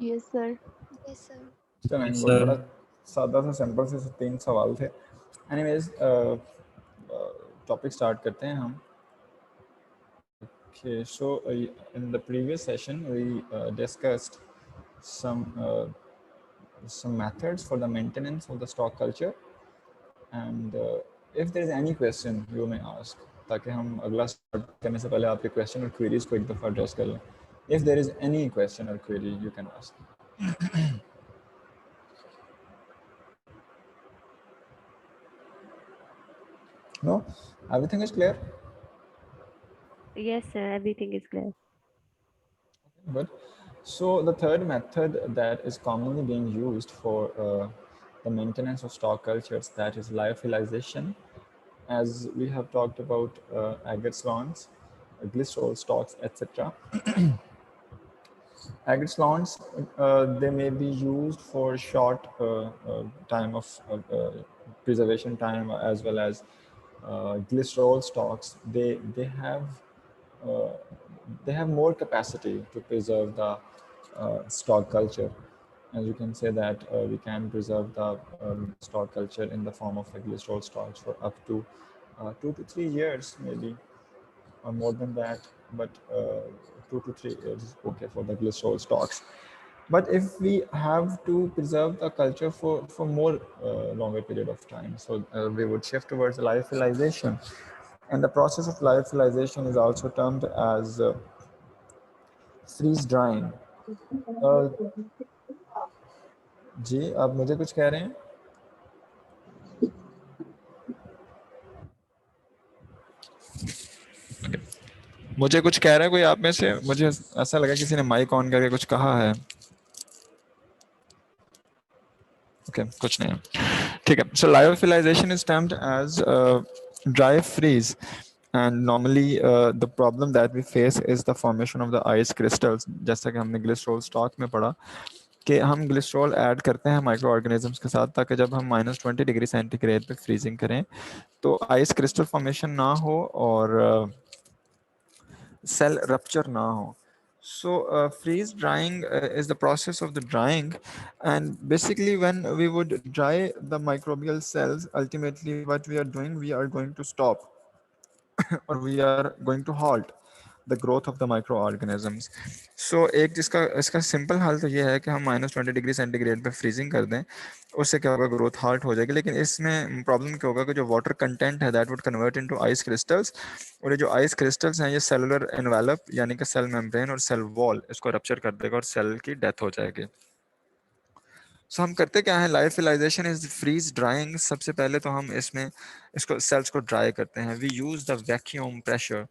Yes, sir. Yes, sir. चलें, बहुत sir बड़ा सादा सा सिंपल से 3 सवाल थे। एनीवेज टॉपिक स्टार्ट करते हैं हम। Okay, so in the previous session we discussed some methods for the maintenance of the stock culture, and if there is any question you may ask, ताकि हम अगला स्टार्ट करने से पहले आपके क्वेश्चन और क्वेरीज को एक दफ़ा एड्रेस कर लें। If there is any question or query you can ask. No, everything is clear. Yes, sir. Everything is clear. Good. So the third method that is commonly being used for the maintenance of stock cultures, that is lyophilization. As we have talked about agates glycerol stocks, etc. Agates they may be used for short time of preservation time, as well as glycerol stocks. Uh, they have more capacity to preserve the stock culture. As you can say that we can preserve the stock culture in the form of glycerol stocks for up to 2 to 3 years, maybe, or more than that, but 2 to 3 years is okay for the glycerol stocks. But if we have to preserve the culture for more longer period of time, so we would shift towards lyophilization. And the process of lyophilization is also termed as freeze drying. Uh, जी, आप मुझे कुछ कह रहे हैं? मुझे कुछ कह रहा है कोई आप में से? मुझे ऐसा लगा किसी ने माइक ऑन करके कुछ कहा है। ओके, कुछ नहीं है। ठीक है। So lyophilization is termed as dry freeze, and normally the problem that we face is the formation of the ice crystals. जैसा कि हमने ग्लिसरॉल स्टॉक में पढ़ा कि हम ग्लिसरॉल ऐड करते हैं माइक्रो ऑर्गेनिजम्स के साथ, ताकि जब हम -20 डिग्री सेंटीग्रेड पे फ्रीजिंग करें तो आइस क्रिस्टल फॉर्मेशन ना हो और cell rupture ना हो. So freeze drying is the process of the drying, and basically when we would dry the microbial cells, ultimately what we are doing, we are going to stop or we are going to halt the growth of the microorganisms. So एक जिसका इसका simple हल तो ये है कि हम -20 degree centigrade पे फ्रीजिंग कर दें, उससे क्या होगा, ग्रोथ हाल्ट हो जाएगी। लेकिन इसमें प्रॉब्लम क्या होगा कि जो वाटर कंटेंट है that would convert into ice crystals, और ये जो आइस क्रिस्टल्स हैं ये सेलुलर एनवेलप यानी कि सेल मेम्ब्रेन और सेल वॉल इसको रप्चर कर देगा और सेल की डेथ हो जाएगी। सो हम करते क्या है, लाइफिलाइजेशन इज फ्रीज ड्राइंग। सबसे पहले तो हम इसमें इसको सेल्स को ड्राई करते हैं। We use the vacuum pressure,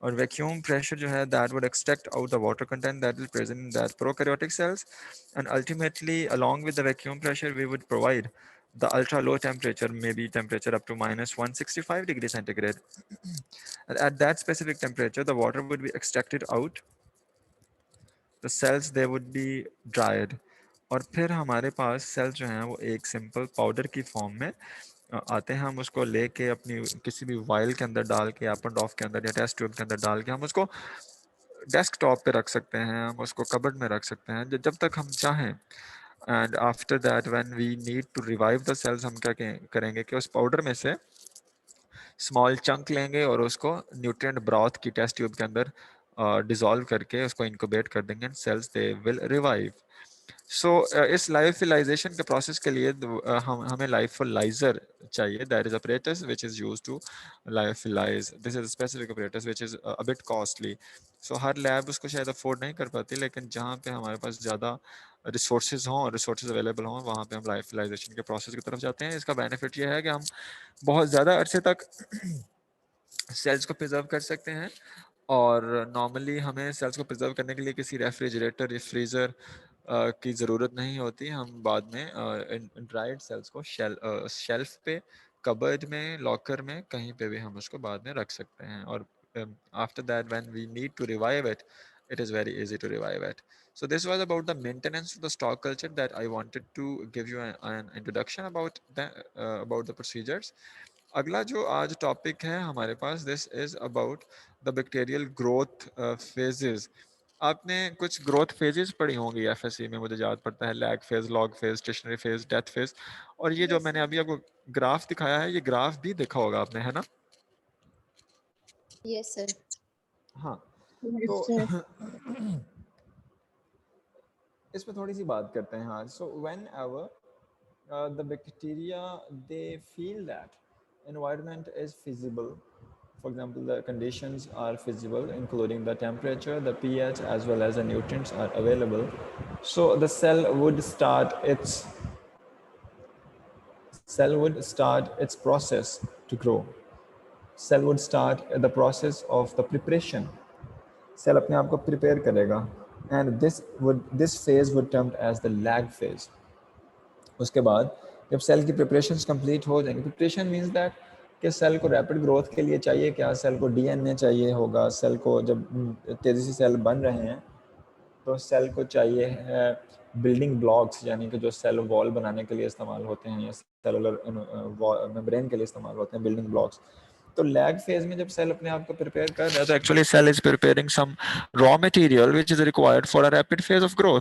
और वैक्यूम प्रेशर जो है that would extract out the water content that is present in that prokaryotic cells, and ultimately along with the vacuum pressure we would provide the ultra low temperature, maybe temperature up to -165 degree centigrade. And at that specific temperature the water would be extracted out, the cells they would be dried, और फिर हमारे पास cell जो हैं वो एक simple powder की form में आते हैं। हम उसको लेके अपनी किसी भी वाइल के अंदर डाल के, एपन डॉफ के अंदर या टेस्ट ट्यूब के अंदर डाल के हम उसको डेस्कटॉप पे रख सकते हैं, हम उसको कबर्ड में रख सकते हैं जब तक हम चाहें। And after that when we need to revive the cells, हम क्या करेंगे कि उस पाउडर में से स्मॉल चंक लेंगे और उसको न्यूट्रिएंट ब्रॉथ की टेस्ट ट्यूब के अंदर डिसॉल्व करके उसको इंक्यूबेट कर देंगे, and cells they will revive. So इस लाइफिलाइजेशन के प्रोसेस के लिए हमें लाइफलाइजर चाहिए, that is apparatus which is used to lyophilize. This is a specific apparatus which is a bit costly. So her lab उसको शायद अफोर्ड नहीं कर पाती, लेकिन जहाँ पे हमारे पास ज़्यादा रिसोर्सेज हों, रिसोर्सेज अवेलेबल हों, वहाँ पे हम लाइफिलाइजेशन के प्रोसेस की तरफ जाते हैं। इसका बेनिफिट ये है कि हम बहुत ज़्यादा अरसे तक सेल्स को प्रिजर्व कर सकते हैं, और नॉर्मली हमें सेल्स को प्रिजर्व करने के लिए किसी रेफ्रिजरेटर या फ्रीज़र की ज़रूरत नहीं होती। हम बाद में ड्राइड सेल्स को शेल्फ पे, कबर्ड में, लॉकर में, कहीं पे भी हम उसको बाद में रख सकते हैं, और after that when we need to revive इट, it is very easy to revive it. So this was about the maintenance of the stock culture that I wanted to give you an introduction about the procedures. अगला जो आज topic है हमारे पास, this is about the bacterial growth phases आपने कुछ growth phases पढ़ी होंगी एफएससी में, मुझे याद पड़ता है lag phase, log phase, stationary phase, death phase. और ये जो यस मैंने सर। अभी आपको ग्राफ दिखाया है, ये ग्राफ भी देखा होगा आपने, है ना? Yes sir. हाँ। तो Yes, sir. इसमें थोड़ी सी बात करते हैं। हाँ, so when ever the bacteria, they feel that environment is feasible. For example, the conditions are feasible, including the temperature, the pH, as well as the nutrients are available. So the cell would start its process to grow. Cell would start the process of the preparation. Cell अपने आप को prepare करेगा, and this phase would termed as the lag phase. उसके बाद जब cell की preparations complete हो जाएंगी, प्रिपरेशन मींस दैट कि सेल को रैपिड ग्रोथ के लिए चाहिए क्या, सेल को डीएनए चाहिए होगा। सेल को जब तेज़ी से सेल बन रहे हैं तो सेल को चाहिए है बिल्डिंग ब्लॉक्स, यानी कि जो सेल वॉल बनाने के लिए इस्तेमाल होते हैं या सेलुलर मेम्ब्रेन के लिए इस्तेमाल होते हैं, बिल्डिंग ब्लॉक्स। तो लैग फेज में जब सेल अपने आप को प्रिपेयर कर रहा है, तो actually cell is preparing some raw material which is required for a rapid phase of growth.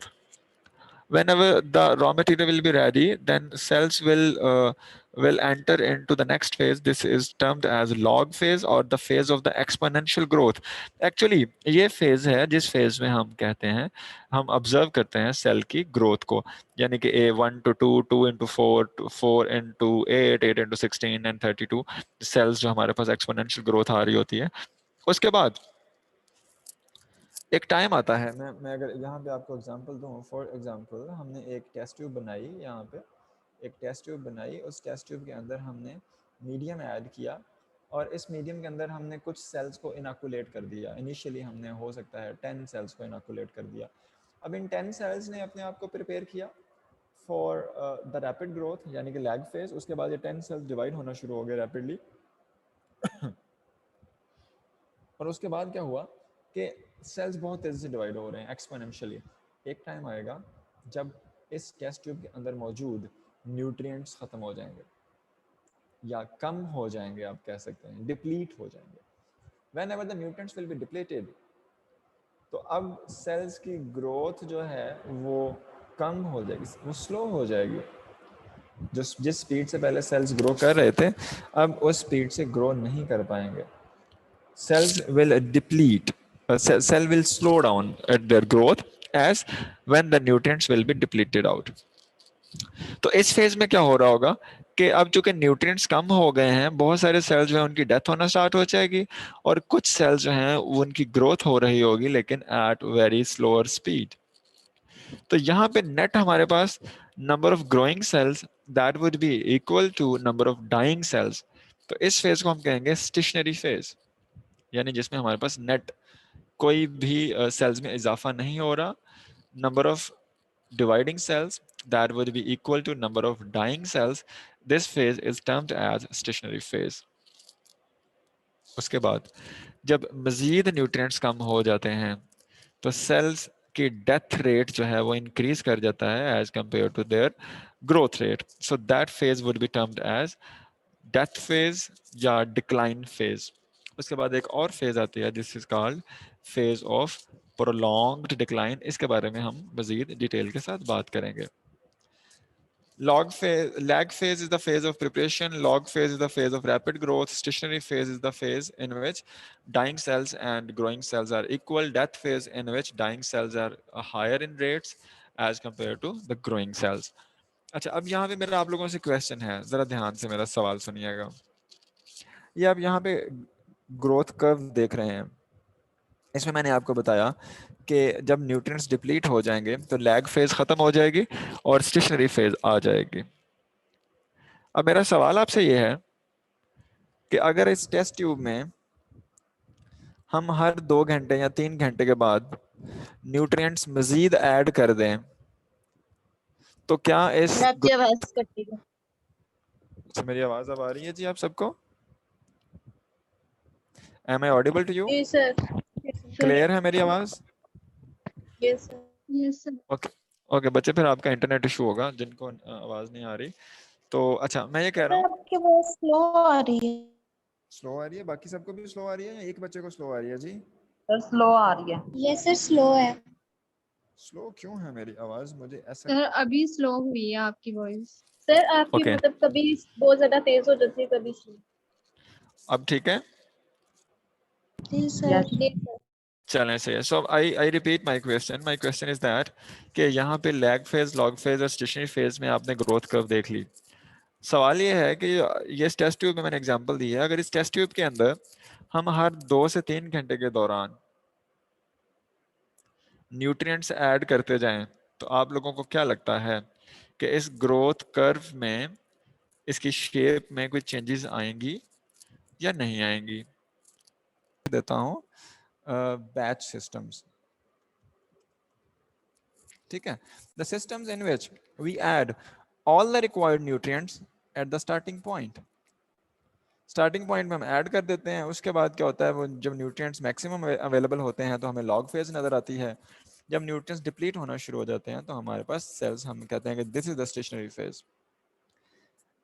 Whenever the raw material will be ready, then cells will enter into the next phase. This is termed as log phase or the phase of the exponential growth. Actually ये phase है जिस phase में हम कहते हैं, हम observe करते हैं cell की growth को, यानी कि a 1 to 2, 2 into 4, 4 into 8, 8 into 16 and 32 cells जो हमारे पास exponential growth आ रही होती है। उसके बाद एक टाइम आता है, मैं अगर यहाँ पे आपको एग्जांपल दूँ, फॉर एग्जांपल हमने एक टेस्ट ट्यूब बनाई, यहाँ पे एक टेस्ट ट्यूब बनाई, उस टेस्ट ट्यूब के अंदर हमने मीडियम ऐड किया और इस मीडियम के अंदर हमने कुछ सेल्स को इनाकुलेट कर दिया। इनिशियली हमने हो सकता है 10 सेल्स को इनाकुलेट कर दिया। अब इन 10 सेल्स ने अपने आप को प्रिपेयर किया फॉर द रैपिड ग्रोथ, यानी कि लैग फेज। उसके बाद ये 10 सेल्स डिवाइड होना शुरू हो गए रैपिडली। और उसके बाद क्या हुआ कि सेल्स बहुत तेज़ी से डिवाइड हो रहे हैं एक्सपोनेंशियली। एक टाइम आएगा जब इस टेस्ट ट्यूब के अंदर मौजूद न्यूट्रिएंट्स ख़त्म हो जाएंगे या कम हो जाएंगे, आप कह सकते हैं डिप्लीट हो जाएंगे। When ever the nutrients will be depleted, तो अब सेल्स की ग्रोथ जो है वो कम हो जाएगी, वो स्लो हो जाएगी। जिस स्पीड से पहले सेल्स ग्रो कर रहे थे, अब उस स्पीड से ग्रो नहीं कर पाएंगे। cells will deplete, cell will slow down at their growth as when the nutrients will be depleted out. तो इस फेज में क्या हो रहा होगा कि अब चूंकि न्यूट्रिएंट्स कम हो गए हैं, बहुत सारे सेल्स जो हैं उनकी डेथ होना स्टार्ट हो जाएगी और कुछ सेल्स जो हैं वो उनकी ग्रोथ हो रही होगी लेकिन एट वेरी स्लोअर स्पीड। तो यहाँ पे नेट हमारे पास number of growing cells that would be equal to number of dying cells. तो इस फेज को हम कहेंगे स्टेशनरी फेज, यानी जिसमें हमारे पास नेट कोई भी सेल्स में इजाफा नहीं हो रहा। Number of dividing cells that would be equal to number of dying cells. This phase is termed as stationary phase. उसके बाद जब मजीद न्यूट्रिएंट्स कम हो जाते हैं तो सेल्स की डेथ रेट जो है वो इंक्रीज कर जाता है as compare to their growth rate. So that phase would be termed as death phase या डिक्लाइन फेज। उसके बाद एक और फेज आती है, this is called phase of prolonged decline. इसके बारे में हम मजीद डिटेल के साथ बात करेंगे। Lag phase is the phase of preparation. Log phase is the phase of rapid growth. Stationary phase is the phase in which dying cells and growing cells are equal. Death phase in which dying cells are higher in rates as compared to the growing cells. अच्छा, अब यहाँ पे मेरा आप लोगों से question है, जरा ध्यान से मेरा सवाल सुनिएगा। ये आप यहाँ पे ग्रोथ कर्व देख रहे हैं, इसमें मैंने आपको बताया कि जब न्यूट्रिएंट्स डिप्लीट हो जाएंगे तो लैग फेज खत्म हो जाएगी और स्टेशनरी फेज आ जाएगी। अब मेरा सवाल आपसे ये है कि अगर इस टेस्ट ट्यूब में हम हर 2 घंटे या 3 घंटे के बाद न्यूट्रिएंट्स मजीद ऐड कर दें तो क्या इस आपकी आवाज कटेगी। मेरी आवाज अब आ रही है जी आप सबको? Am I audible to you? Yes sir. Clear है मेरी आवाज? Yes sir. Yes sir. Okay okay बच्चे, फिर आपका इंटरनेट इशू होगा जिनको आवाज नहीं आ रही। तो अच्छा, मैं ये कह रहा हूँ आपकी आवाज स्लो आ रही है। स्लो आ रही है, बाकी सबको भी स्लो आ रही है या एक बच्चे को स्लो आ रही है जी? सर स्लो आ रही है। यस सर स्लो है। स्लो क्यों है मेरी आवाज? मुझे ऐसा सर अभी स्लो हुई है आपकी वॉइस। सर आपकी Okay. मतलब कभी बहुत ज्यादा तेज हो जाती है, कभी स्लो। अब ठीक है? जी सर। चलें सही है। So I repeat my question is that कि यहाँ पे लैग फेज, लॉग फेज और स्टेशनरी फेज में आपने ग्रोथ कर्व देख ली। सवाल ये है कि ये टेस्ट ट्यूब में मैंने एग्जांपल दी है, अगर इस टेस्ट ट्यूब के अंदर हम हर 2 से 3 घंटे के दौरान न्यूट्रिएंट्स ऐड करते जाएं तो आप लोगों को क्या लगता है कि इस ग्रोथ कर्व में इसकी शेप में कोई चेंजेस आएंगी या नहीं आएंगी? देता हूं बैच सिस्टम्स। ठीक है, the systems in which we add all the required nutrients at the starting point. Starting point में हम ऐड कर देते हैं, उसके बाद क्या होता है, वो जब न्यूट्रिएंट्स मैक्सिमम अवेलेबल होते हैं तो हमें लॉग फेज नजर आती है। जब न्यूट्रिएंट्स डिप्लीट होना शुरू हो जाते हैं तो हमारे पास सेल्स, हम कहते हैं कि this is the stationary phase.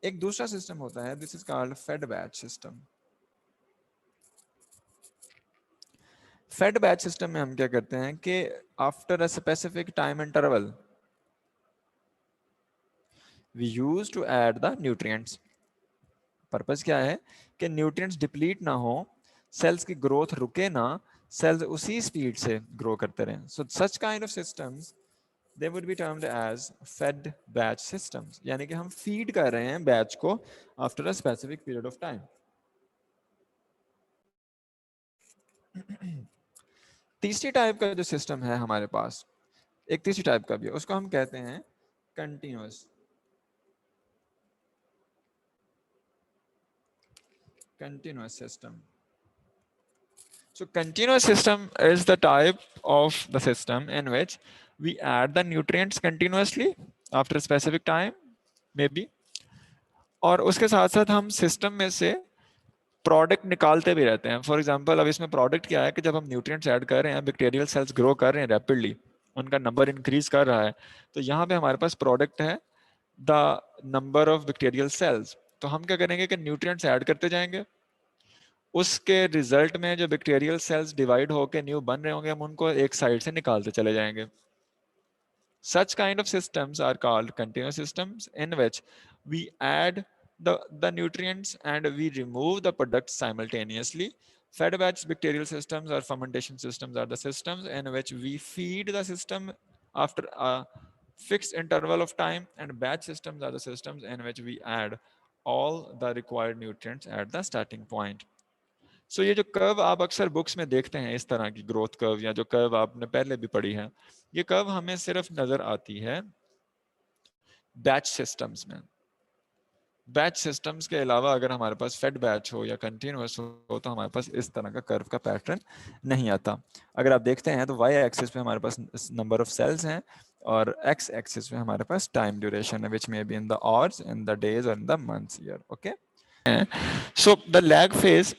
एक दूसरा सिस्टम होता है, this is called fed batch system. Fed batch system में हम क्या करते हैं कि after a specific time interval we use to add the nutrients. Purpose क्या है कि न्यूट्रिएंट्स डिप्लीट ना हो, सेल्स की ग्रोथ रुके ना, सेल्स उसी स्पीड से ग्रो करते रहें। So such kind of systems they would be termed as fed batch systems, यानी कि हम फीड कर रहे हैं बैच को after a specific period of time. तीसरी टाइप का जो सिस्टम है हमारे पास, एक तीसरी टाइप का भी है, उसको हम कहते हैं continuous system. So continuous system is the type of the system in which we add the nutrients continuously after a specific time maybe, और उसके साथ साथ हम सिस्टम में से प्रोडक्ट निकालते भी रहते हैं। फॉर एग्जांपल अब इसमें प्रोडक्ट क्या है कि जब हम न्यूट्रिएंट्स ऐड कर रहे हैं, बैक्टीरियल सेल्स ग्रो कर रहे हैं रैपिडली, उनका नंबर इंक्रीज कर रहा है, तो यहाँ पे हमारे पास प्रोडक्ट है the number of bacterial cells. तो हम क्या करेंगे कि न्यूट्रिएंट्स ऐड करते जाएंगे, उसके रिजल्ट में जो बैक्टीरियल सेल्स डिवाइड होकर न्यू बन रहे होंगे हम उनको एक साइड से निकालते चले जाएंगे। Such kind of systems are called continuous systems in which we add the nutrients and we remove the products simultaneously. Fed batch bacterial systems or fermentation systems are the systems in which we feed the system after a fixed interval of time, and batch systems are the systems in which we add all the required nutrients at the starting point. सो ये जो curve आप अक्सर books में देखते हैं, इस तरह की ग्रोथ कर्व या जो कर्व आपने पहले भी पढ़ी है, ये कर्व हमें सिर्फ नजर आती है बैच सिस्टम्स में। बैच सिस्टम्स के अलावा अगर हमारे पास फेड बैच हो या कंटिन्यूअस हो तो हमारे पास इस तरह का कर्व का पैटर्न नहीं आता। अगर आप देखते हैं तो वाई एक्सिस पे हमारे पास नंबर ऑफ सेल्स हैं और एक्स एक्सिस पे हमारे पास टाइम ड्यूरेशन है, which may be in the hours, in the days और in the months, year. Okay, so the lag phase